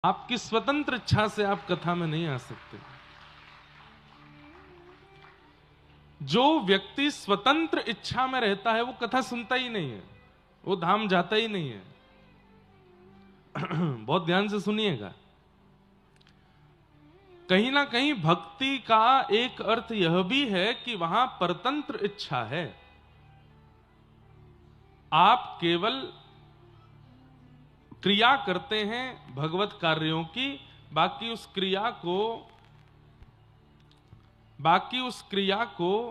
आपकी स्वतंत्र इच्छा से आप कथा में नहीं आ सकते। जो व्यक्ति स्वतंत्र इच्छा में रहता है वो कथा सुनता ही नहीं है, वो धाम जाता ही नहीं है। बहुत ध्यान से सुनिएगा। कहीं ना कहीं भक्ति का एक अर्थ यह भी है कि वहां परतंत्र इच्छा है। आप केवल क्रिया करते हैं भगवत कार्यों की, बाकी उस क्रिया को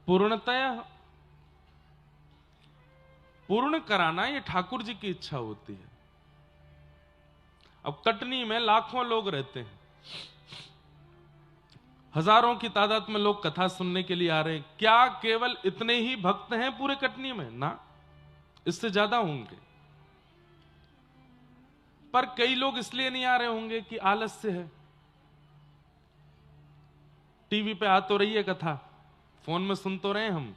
पूर्णतः पूर्ण कराना ये ठाकुर जी की इच्छा होती है। अब कटनी में लाखों लोग रहते हैं, हजारों की तादाद में लोग कथा सुनने के लिए आ रहे हैं। क्या केवल इतने ही भक्त हैं पूरे कटनी में? ना, इससे ज्यादा होंगे। पर कई लोग इसलिए नहीं आ रहे होंगे कि आलस्य है। टीवी पे आ तो रही है कथा, फोन में सुन तो रहे हैं हम,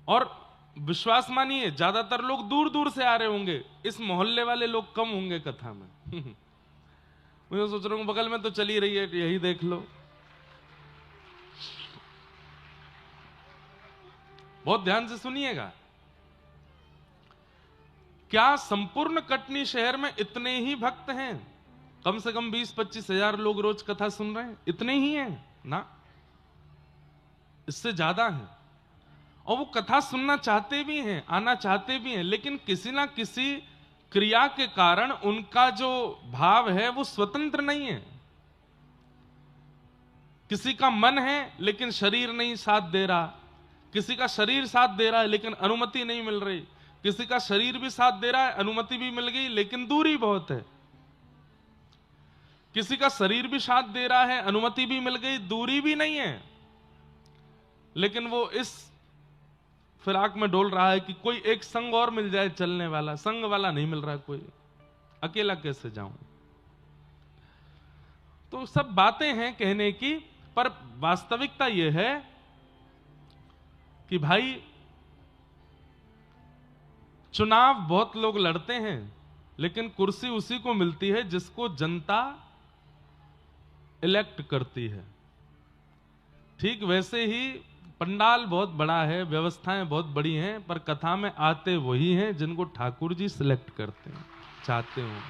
और विश्वास मानिए ज्यादातर लोग दूर दूर से आ रहे होंगे। इस मोहल्ले वाले लोग कम होंगे कथा में। मैं सोच रहा हूं बगल में तो चली रही है, यही देख लो। बहुत ध्यान से सुनिएगा। क्या संपूर्ण कटनी शहर में इतने ही भक्त हैं? कम से कम 20-25 हजार लोग रोज कथा सुन रहे हैं, इतने ही हैं ना, इससे ज्यादा है। और वो कथा सुनना चाहते भी हैं, आना चाहते भी हैं, लेकिन किसी ना किसी क्रिया के कारण उनका जो भाव है वो स्वतंत्र नहीं है। किसी का मन है लेकिन शरीर नहीं साथ दे रहा, किसी का शरीर साथ दे रहा है लेकिन अनुमति नहीं मिल रही, किसी का शरीर भी साथ दे रहा है, अनुमति भी मिल गई लेकिन दूरी बहुत है, किसी का शरीर भी साथ दे रहा है, अनुमति भी मिल गई, दूरी भी नहीं है, लेकिन वो इस फिराक में डोल रहा है कि कोई एक संग और मिल जाए चलने वाला। संग वाला नहीं मिल रहा, कोई, अकेला कैसे जाऊं। तो सब बातें हैं कहने की, पर वास्तविकता यह है कि भाई चुनाव बहुत लोग लड़ते हैं, लेकिन कुर्सी उसी को मिलती है जिसको जनता इलेक्ट करती है। ठीक वैसे ही पंडाल बहुत बड़ा है, व्यवस्थाएं बहुत बड़ी हैं, पर कथा में आते वही हैं जिनको ठाकुर जी सिलेक्ट करते हैं, चाहते हो।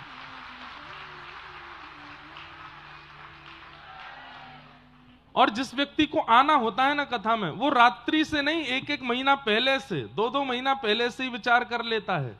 और जिस व्यक्ति को आना होता है ना कथा में, वो रात्रि से नहीं, 1-1 महीना पहले से, 2-2 महीना पहले से ही विचार कर लेता है